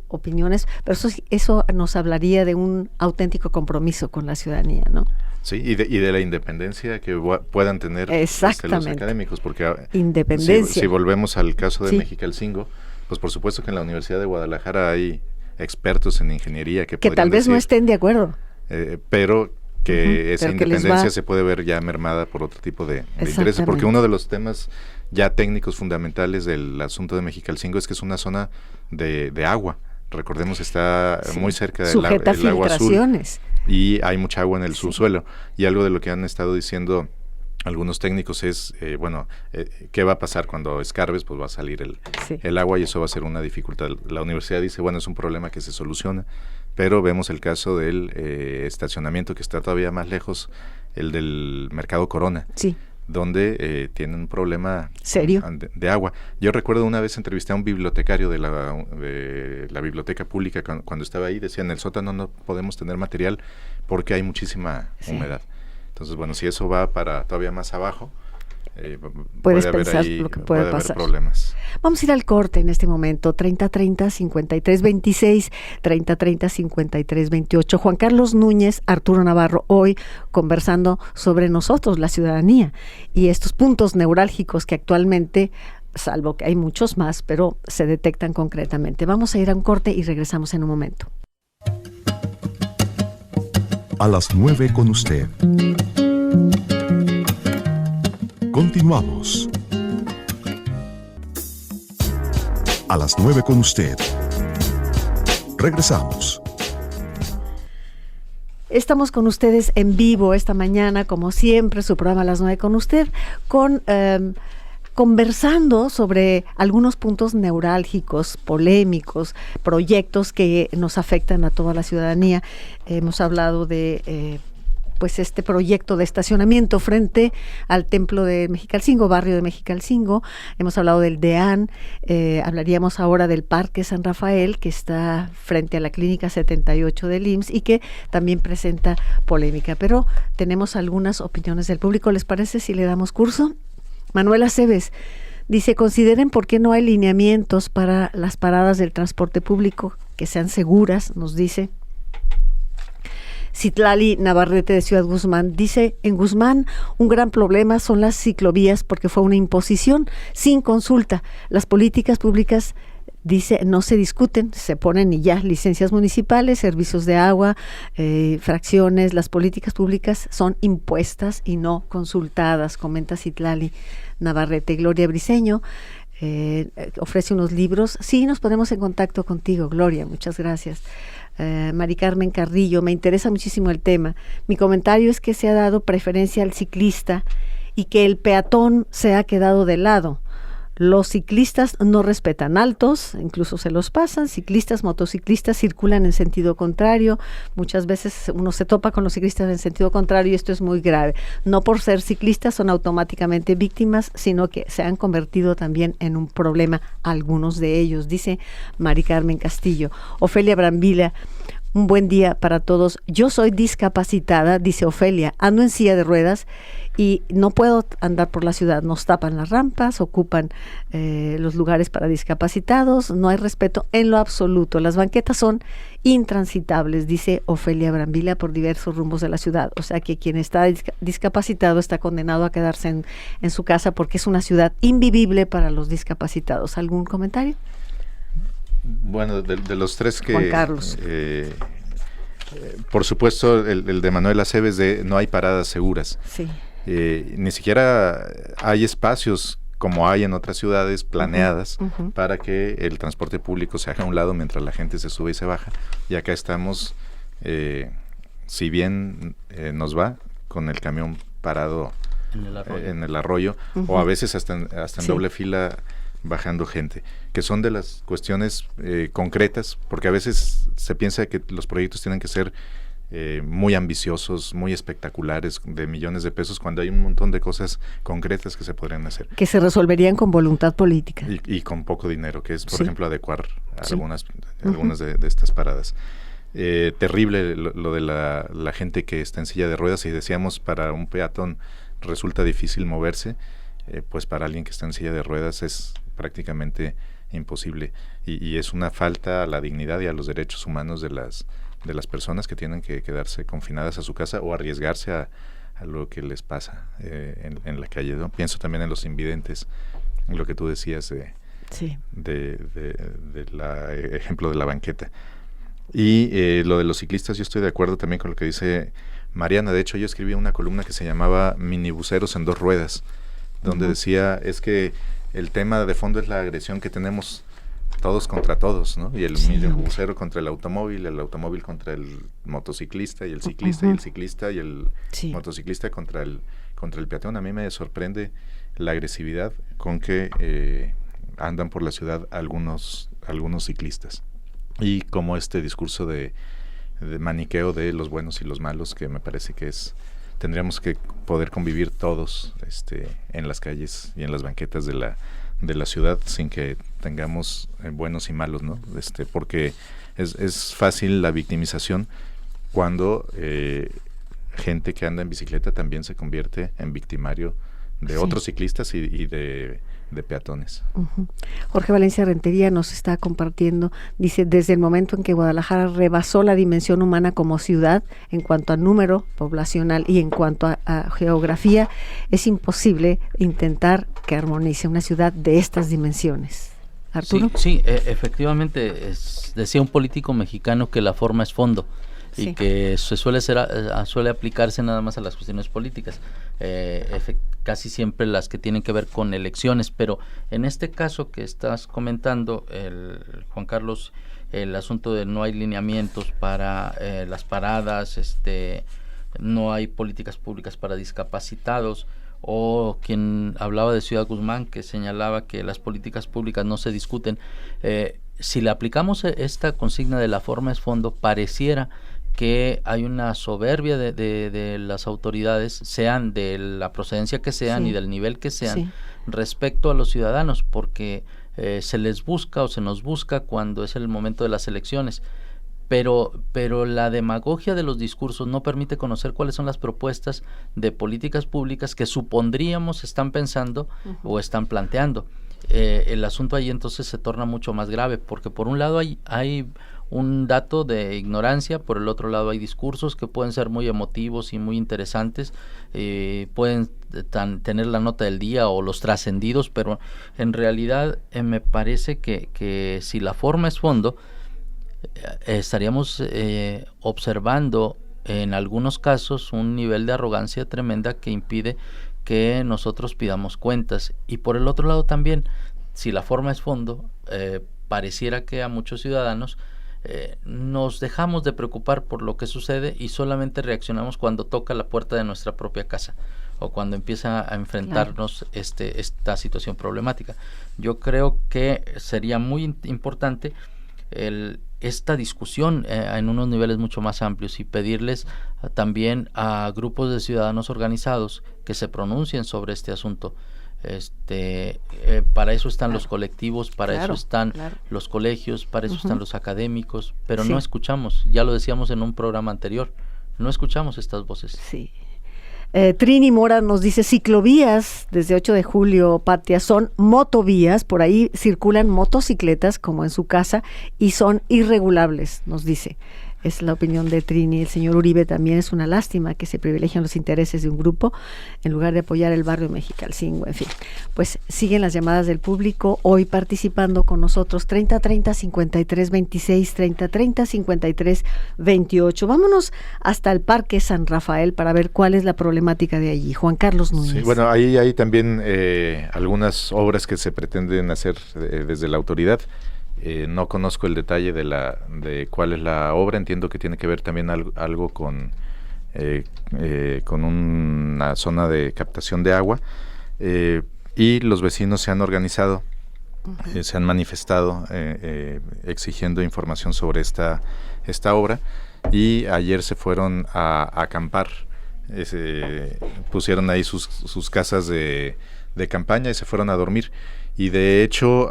opiniones, pero eso nos hablaría de un auténtico compromiso con la ciudadanía, ¿no? Sí, y de la independencia que puedan tener los académicos, porque independencia. Si volvemos al caso de Mexicalcingo, pues por supuesto que en la Universidad de Guadalajara hay expertos en ingeniería que tal vez no estén de acuerdo, pero que esa independencia se puede ver ya mermada por otro tipo de intereses, porque uno de los temas ya técnicos fundamentales del asunto de Mexicalcingo es que es una zona de agua. Recordemos, está muy cerca del agua azul y hay mucha agua en el subsuelo, y algo de lo que han estado diciendo algunos técnicos es, ¿qué va a pasar cuando escarbes? Pues va a salir el agua, y eso va a ser una dificultad. La universidad dice, es un problema que se soluciona, pero vemos el caso del estacionamiento, que está todavía más lejos, el del Mercado Corona, donde tienen un problema serio de agua. Yo recuerdo una vez entrevisté a un bibliotecario de la biblioteca pública cuando estaba ahí, decía, en el sótano no podemos tener material porque hay muchísima humedad. Entonces, si eso va para todavía más abajo, puedes pensar lo que puede pasar. Haber problemas. Vamos a ir al corte en este momento. 3030-5326, 3030-5328. Juan Carlos Núñez, Arturo Navarro, hoy conversando sobre nosotros, la ciudadanía, y estos puntos neurálgicos que actualmente, salvo que hay muchos más, pero se detectan concretamente. Vamos a ir a un corte y regresamos en un momento. A las 9 con usted. Continuamos. A las 9 con usted. Regresamos. Estamos con ustedes en vivo esta mañana, como siempre, su programa a las 9 con usted, conversando sobre algunos puntos neurálgicos, polémicos, proyectos que nos afectan a toda la ciudadanía. Hemos hablado de este proyecto de estacionamiento frente al templo de Mexicalcingo, barrio de Mexicalcingo. Hemos hablado del DEAN, hablaríamos ahora del Parque San Rafael, que está frente a la Clínica 78 del IMSS y que también presenta polémica. Pero tenemos algunas opiniones del público. ¿Les parece si le damos curso? Manuel Aceves dice, consideren por qué no hay lineamientos para las paradas del transporte público que sean seguras, nos dice. Citlali Navarrete de Ciudad Guzmán dice, en Guzmán un gran problema son las ciclovías porque fue una imposición sin consulta. Las políticas públicas, dice, no se discuten, se ponen y ya, licencias municipales, servicios de agua, fracciones, las políticas públicas son impuestas y no consultadas, comenta Citlali Navarrete. Gloria Briceño ofrece unos libros. Sí, nos ponemos en contacto contigo, Gloria, muchas gracias. Mari Carmen Carrillo, me interesa muchísimo el tema. Mi comentario es que se ha dado preferencia al ciclista y que el peatón se ha quedado de lado. Los ciclistas no respetan altos, incluso se los pasan. Ciclistas, motociclistas circulan en sentido contrario. Muchas veces uno se topa con los ciclistas en sentido contrario y esto es muy grave. No por ser ciclistas son automáticamente víctimas, sino que se han convertido también en un problema algunos de ellos, dice Mari Carmen Castillo. Ofelia Brambila: un buen día para todos. Yo soy discapacitada, dice Ofelia, ando en silla de ruedas y no puedo andar por la ciudad. Nos tapan las rampas, ocupan los lugares para discapacitados, no hay respeto en lo absoluto. Las banquetas son intransitables, dice Ofelia Brambila, por diversos rumbos de la ciudad. O sea que quien está discapacitado está condenado a quedarse en su casa porque es una ciudad invivible para los discapacitados. ¿Algún comentario? Bueno, de los tres que... Juan Carlos. Por supuesto, el de Manuel Aceves de no hay paradas seguras. Sí. Ni siquiera hay espacios como hay en otras ciudades planeadas para que el transporte público se haga a un lado mientras la gente se sube y se baja. Y acá estamos, si bien nos va, con el camión parado en el arroyo, o a veces hasta en doble fila bajando gente, que son de las cuestiones concretas, porque a veces se piensa que los proyectos tienen que ser muy ambiciosos, muy espectaculares, de millones de pesos, cuando hay un montón de cosas concretas que se podrían hacer. Que se resolverían con voluntad política. Y con poco dinero, que es, por ejemplo, adecuar algunas de estas paradas. Terrible lo de la gente que está en silla de ruedas, y decíamos, para un peatón resulta difícil moverse, pues para alguien que está en silla de ruedas es prácticamente imposible, y es una falta a la dignidad y a los derechos humanos de las personas que tienen que quedarse confinadas a su casa o arriesgarse a lo que les pasa en la calle, ¿no? Pienso también en los invidentes, en lo que tú decías de ejemplo de la banqueta. Y lo de los ciclistas, yo estoy de acuerdo también con lo que dice Mariana. De hecho, yo escribí una columna que se mamaba Minibuseros en dos ruedas, donde decía, es que el tema de fondo es la agresión que tenemos todos contra todos, ¿no? Y el minibusero contra el automóvil contra el motociclista, y el ciclista y el ciclista, y el motociclista contra el peatón. A mí me sorprende la agresividad con que andan por la ciudad algunos ciclistas, y como este discurso de maniqueo de los buenos y los malos, que me parece que tendríamos que poder convivir todos en las calles y en las banquetas de la ciudad sin que tengamos buenos y malos, ¿no? Porque es fácil la victimización cuando gente que anda en bicicleta también se convierte en victimario de otros ciclistas y de peatones. Jorge Valencia Rentería nos está compartiendo, dice, desde el momento en que Guadalajara rebasó la dimensión humana como ciudad en cuanto a número poblacional y en cuanto a geografía, es imposible intentar que armonice una ciudad de estas dimensiones. ¿Arturo? Sí, efectivamente, decía un político mexicano que la forma es fondo. Y que suele aplicarse nada más a las cuestiones políticas, casi siempre las que tienen que ver con elecciones, pero en este caso que estás comentando, Juan Carlos, el asunto de no hay lineamientos para las paradas, no hay políticas públicas para discapacitados, o quien hablaba de Ciudad Guzmán, que señalaba que las políticas públicas no se discuten. Si le aplicamos esta consigna de la forma es fondo, pareciera que hay una soberbia de las autoridades, sean de la procedencia que sean y del nivel que sean, respecto a los ciudadanos, porque se les busca o se nos busca cuando es el momento de las elecciones. Pero la demagogia de los discursos no permite conocer cuáles son las propuestas de políticas públicas que supondríamos están pensando o están planteando. El asunto ahí entonces se torna mucho más grave, porque por un lado hay un dato de ignorancia, por el otro lado hay discursos que pueden ser muy emotivos y muy interesantes, pueden tener la nota del día o los trascendidos, pero en realidad me parece que si la forma es fondo, estaríamos observando en algunos casos un nivel de arrogancia tremenda que impide que nosotros pidamos cuentas. Y por el otro lado también, si la forma es fondo, pareciera que a muchos ciudadanos nos dejamos de preocupar por lo que sucede y solamente reaccionamos cuando toca la puerta de nuestra propia casa. o cuando empieza a enfrentarnos esta situación problemática. Yo creo que sería muy importante esta discusión en unos niveles mucho más amplios y pedirles también a grupos de ciudadanos organizados que se pronuncien sobre este asunto. Para eso están los colectivos, para eso están los colegios, para eso están los académicos, pero no escuchamos, ya lo decíamos en un programa anterior, no escuchamos estas voces. Sí. Trini Mora nos dice, ciclovías desde 8 de julio, Patia, son motovías, por ahí circulan motocicletas como en su casa y son irregulables, nos dice. Es la opinión de Trini. El señor Uribe también, es una lástima que se privilegian los intereses de un grupo en lugar de apoyar el barrio Mexicalcingo, en fin. Pues siguen las llamadas del público, hoy participando con nosotros, 3030-5326, 3030-5328. Vámonos hasta el Parque San Rafael para ver cuál es la problemática de allí. Juan Carlos Núñez. Sí, bueno, ahí hay también algunas obras que se pretenden hacer desde la autoridad. No conozco el detalle de cuál es la obra. Entiendo que tiene que ver también algo con una zona de captación de agua, y los vecinos se han organizado, se han manifestado exigiendo información sobre esta obra, y ayer se fueron a acampar, pusieron ahí sus casas de campaña y se fueron a dormir. Y de hecho,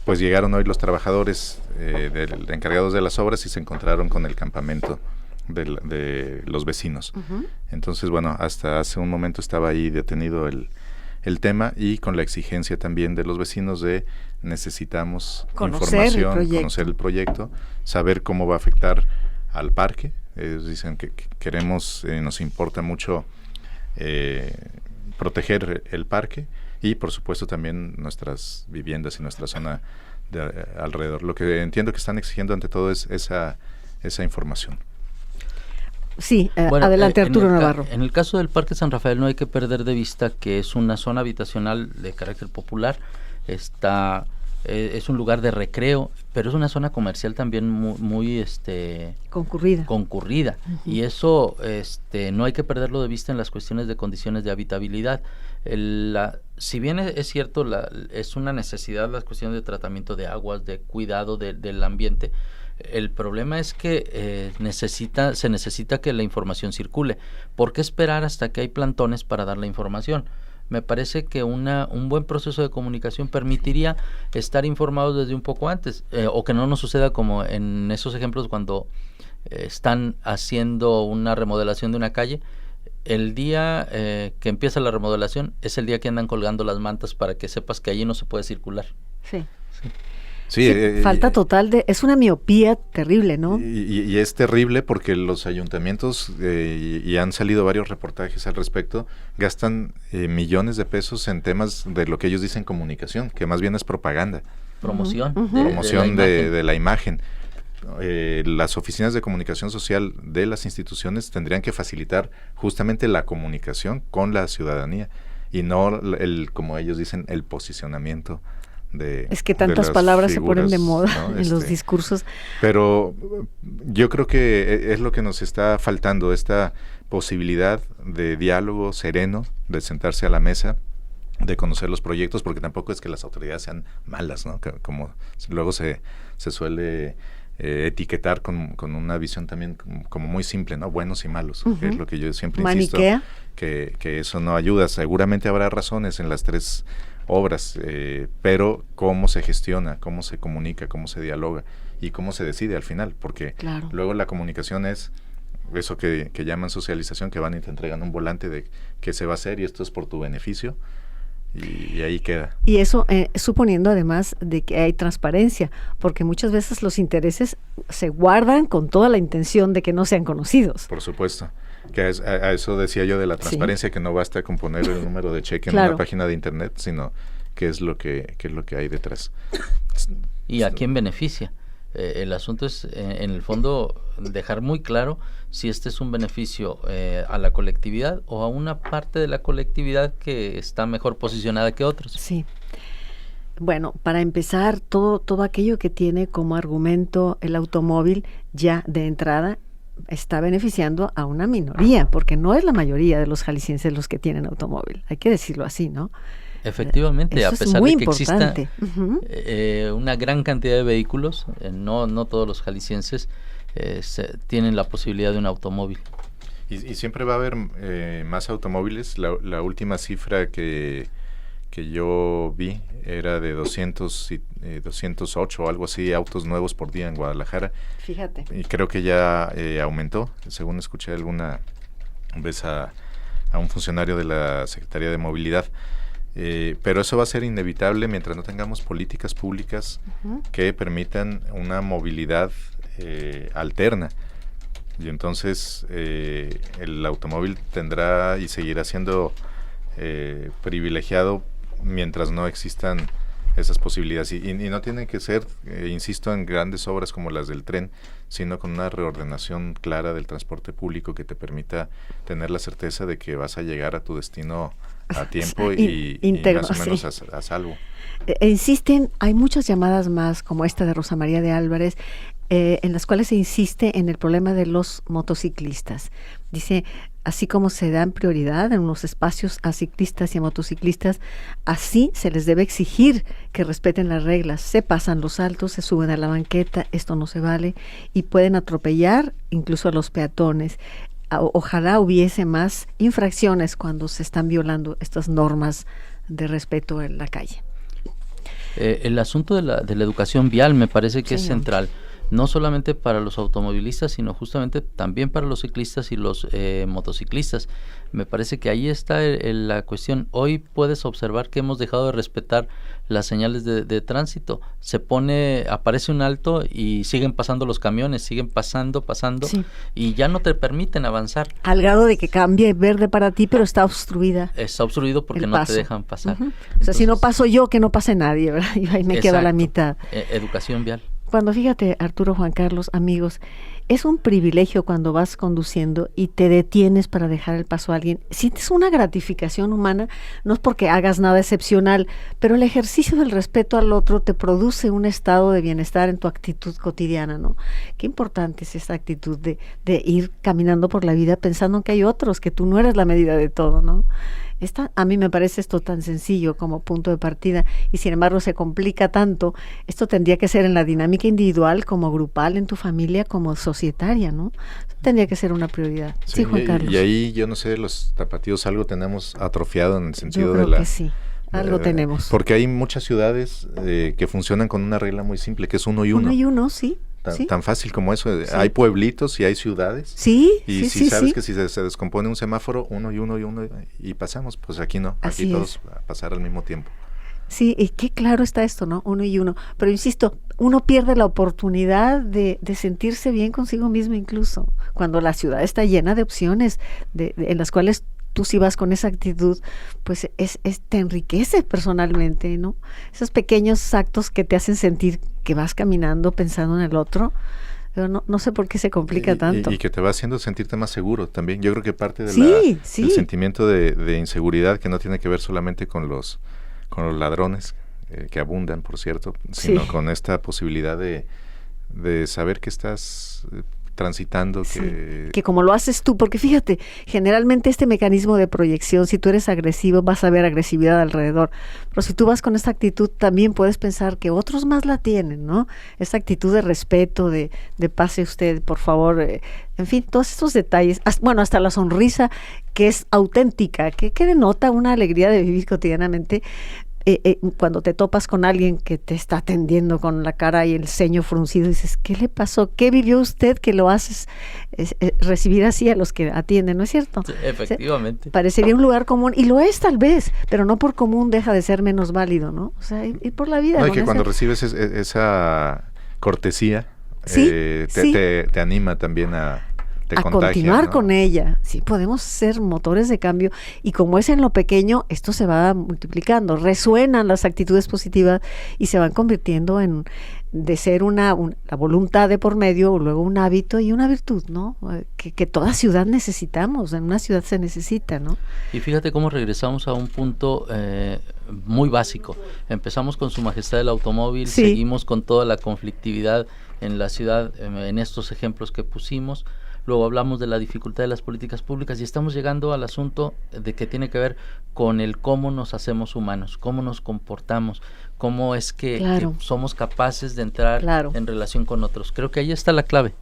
pues llegaron hoy los trabajadores encargados de las obras y se encontraron con el campamento de los vecinos. Entonces, bueno, hasta hace un momento estaba ahí detenido el tema, y con la exigencia también de los vecinos de necesitamos información, conocer el proyecto, saber cómo va a afectar al parque. Ellos dicen que queremos, nos importa mucho proteger el parque, y por supuesto también nuestras viviendas y nuestra zona de alrededor. Lo que entiendo que están exigiendo ante todo es esa información. Sí, bueno, adelante Arturo Navarro. En el caso del Parque San Rafael no hay que perder de vista que es una zona habitacional de carácter popular, es un lugar de recreo, pero es una zona comercial también muy concurrida. Y eso no hay que perderlo de vista en las cuestiones de condiciones de habitabilidad. Si bien es cierto, es una necesidad las cuestiones de tratamiento de aguas, de cuidado del ambiente, el problema es que se necesita que la información circule. ¿Por qué esperar hasta que hay plantones para dar la información? Me parece que un buen proceso de comunicación permitiría estar informados desde un poco antes, o que no nos suceda como en esos ejemplos cuando están haciendo una remodelación de una calle. El día que empieza la remodelación es el día que andan colgando las mantas para que sepas que allí no se puede circular. Sí, falta total es una miopía terrible, ¿no? Y es terrible porque los ayuntamientos, y han salido varios reportajes al respecto, gastan millones de pesos en temas de lo que ellos dicen comunicación, que más bien es propaganda. Promoción. Promoción de la imagen. Las oficinas de comunicación social de las instituciones tendrían que facilitar justamente la comunicación con la ciudadanía, y no como ellos dicen, el posicionamiento. Es que tantas palabras figuras, se ponen de moda, ¿no? En los discursos. Pero yo creo que es lo que nos está faltando, esta posibilidad de diálogo sereno, de sentarse a la mesa, de conocer los proyectos, porque tampoco es que las autoridades sean malas, ¿no? Como luego se suele etiquetar con una visión también como muy simple, ¿no? Buenos y malos, que es lo que yo siempre insisto, que eso no ayuda. Seguramente habrá razones en las tres obras, pero cómo se gestiona, cómo se comunica, cómo se dialoga y cómo se decide al final, porque luego la comunicación es eso que llaman socialización, que van y te entregan un volante de qué se va a hacer y esto es por tu beneficio, y ahí queda. Y eso suponiendo además de que hay transparencia, porque muchas veces los intereses se guardan con toda la intención de que no sean conocidos. Por supuesto. Que a eso decía yo de la transparencia, que no basta con poner el número de cheque en una página de internet, sino qué es lo que hay detrás. ¿Y a quién beneficia? El asunto es, en el fondo, dejar muy claro si este es un beneficio a la colectividad o a una parte de la colectividad que está mejor posicionada que otros. Sí. Bueno, para empezar, todo aquello que tiene como argumento el automóvil ya de entrada, está beneficiando a una minoría, porque no es la mayoría de los jaliscienses los que tienen automóvil, hay que decirlo así, ¿no? Efectivamente, a pesar de que exista uh-huh. Una gran cantidad de vehículos, no todos los jaliscienses tienen la posibilidad de un automóvil. Y siempre va a haber más automóviles. La última cifra que yo vi era de 208 o algo así autos nuevos por día en Guadalajara. Fíjate. Y creo que ya aumentó, según escuché alguna vez a un funcionario de la Secretaría de Movilidad. Pero eso va a ser inevitable mientras no tengamos políticas públicas uh-huh. que permitan una movilidad alterna. Y entonces el automóvil tendrá y seguirá siendo privilegiado mientras no existan esas posibilidades. Y no tienen que ser, insisto, en grandes obras como las del tren, sino con una reordenación clara del transporte público que te permita tener la certeza de que vas a llegar a tu destino a tiempo y más o menos a salvo. Insisten, hay muchas llamadas más como esta de Rosa María de Álvarez, en las cuales se insiste en el problema de los motociclistas. Dice, así como se dan prioridad en los espacios a ciclistas y a motociclistas, así se les debe exigir que respeten las reglas. Se pasan los altos, se suben a la banqueta, esto no se vale, y pueden atropellar incluso a los peatones. Ojalá hubiese más infracciones cuando se están violando estas normas de respeto en la calle. El asunto de la educación vial me parece que es central, no solamente para los automovilistas, sino justamente también para los ciclistas y los motociclistas. Me parece que ahí está la cuestión. Hoy puedes observar que hemos dejado de respetar las señales de tránsito. Aparece un alto y siguen pasando los camiones, siguen pasando, sí. Y ya no te permiten avanzar. Al grado de que cambie verde para ti, pero está obstruida. Está obstruido porque no te dejan pasar. Uh-huh. Entonces, o sea, si no paso yo, que no pase nadie, ¿verdad? Y ahí me quedo a la mitad. Educación vial. Cuando, fíjate, Arturo, Juan Carlos, amigos, es un privilegio cuando vas conduciendo y te detienes para dejar el paso a alguien. Sientes una gratificación humana, no es porque hagas nada excepcional, pero el ejercicio del respeto al otro te produce un estado de bienestar en tu actitud cotidiana, ¿no? Qué importante es esta actitud de ir caminando por la vida pensando que hay otros, que tú no eres la medida de todo, ¿no? A mí me parece esto tan sencillo como punto de partida y sin embargo se complica tanto. Esto tendría que ser en la dinámica individual, como grupal, en tu familia, como societaria, ¿no? Tendría que ser una prioridad. Sí, Juan Carlos. Y ahí, yo no sé, los tapatíos algo tenemos atrofiado en el sentido yo creo que sí. Algo tenemos. Porque hay muchas ciudades que funcionan con una regla muy simple, que es 1 y 1. 1 y 1, sí. Tan fácil como eso. Sí. Hay pueblitos y hay ciudades. Sí, y si sabes que si se descompone un semáforo, 1 y 1 y 1 y pasamos, pues aquí no. Aquí así todos a pasar al mismo tiempo. Sí, y qué claro está esto, ¿no? 1 y 1. Pero insisto, uno pierde la oportunidad de sentirse bien consigo mismo incluso, cuando la ciudad está llena de opciones en las cuales tú si vas con esa actitud, pues te enriquece personalmente, ¿no? Esos pequeños actos que te hacen sentir que vas caminando pensando en el otro, pero no sé por qué se complica tanto. Y que te va haciendo sentirte más seguro también. Yo creo que parte de del sentimiento de inseguridad, que no tiene que ver solamente con los ladrones, que abundan, por cierto, sino con esta posibilidad de saber que estás transitando, que como lo haces tú, porque fíjate, generalmente este mecanismo de proyección, si tú eres agresivo, vas a ver agresividad alrededor, pero si tú vas con esta actitud, también puedes pensar que otros más la tienen, ¿no? Esta actitud de respeto, de pase usted, por favor, en fin, todos estos detalles, hasta la sonrisa que es auténtica, que denota una alegría de vivir cotidianamente. Cuando te topas con alguien que te está atendiendo con la cara y el ceño fruncido, dices, ¿qué le pasó? ¿Qué vivió usted que lo haces recibir así a los que atienden? ¿No es cierto? Sí, efectivamente. O sea, parecería un lugar común, y lo es tal vez, pero no por común deja de ser menos válido, ¿no? O sea, ir por la vida. No, y que cuando recibes esa cortesía, te anima también a continuar, ¿no? con ella. Sí, podemos ser motores de cambio, y como es en lo pequeño, esto se va multiplicando, resuenan las actitudes positivas y se van convirtiendo de ser la voluntad de por medio, luego un hábito y una virtud, ¿no? Que toda ciudad necesitamos, en una ciudad se necesita, ¿no? Y fíjate cómo regresamos a un punto muy básico. Empezamos con Su Majestad el automóvil, seguimos con toda la conflictividad en la ciudad, en estos ejemplos que pusimos. luego hablamos de la dificultad de las políticas públicas y estamos llegando al asunto de que tiene que ver con el cómo nos hacemos humanos, cómo nos comportamos, cómo es que somos capaces de entrar en relación con otros. Creo que ahí está la clave.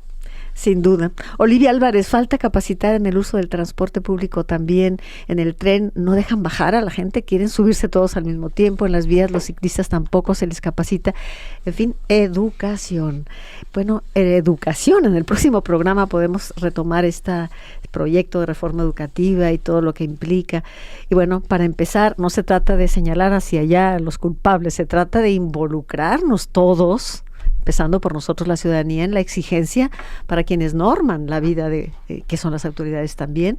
Sin duda. Olivia Álvarez, falta capacitar en el uso del transporte público también. En el tren no dejan bajar a la gente, quieren subirse todos al mismo tiempo. En las vías los ciclistas tampoco se les capacita. En fin, educación. Bueno, educación. En el próximo programa podemos retomar este proyecto de reforma educativa y todo lo que implica. Y bueno, para empezar, no se trata de señalar hacia allá a los culpables, se trata de involucrarnos todos, empezando por nosotros la ciudadanía, en la exigencia para quienes norman la vida que son las autoridades también.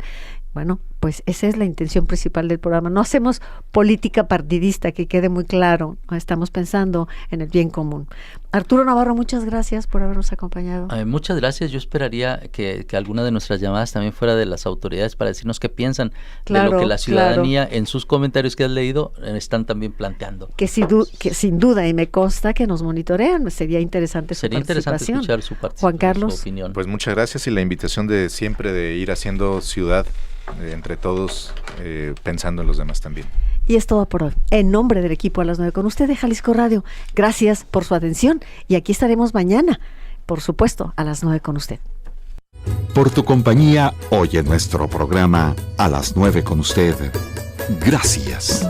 Bueno, pues esa es la intención principal del programa. No hacemos política partidista, que quede muy claro. Estamos pensando en el bien común. Arturo Navarro, muchas gracias por habernos acompañado. Muchas gracias. Yo esperaría que alguna de nuestras llamadas también fuera de las autoridades para decirnos qué piensan de lo que la ciudadanía en sus comentarios que has leído están también planteando. Que sin duda, y me consta que nos monitorean, sería interesante su participación. Interesante escuchar su participación. Juan Carlos. Su opinión. Pues muchas gracias y la invitación de siempre de ir haciendo ciudad entre todos, pensando en los demás también. Y es todo por hoy. En nombre del equipo a las 9 con usted de Jalisco Radio, gracias por su atención y aquí estaremos mañana, por supuesto, a las 9 con usted. Por tu compañía, hoy en nuestro programa A las 9 con usted. Gracias.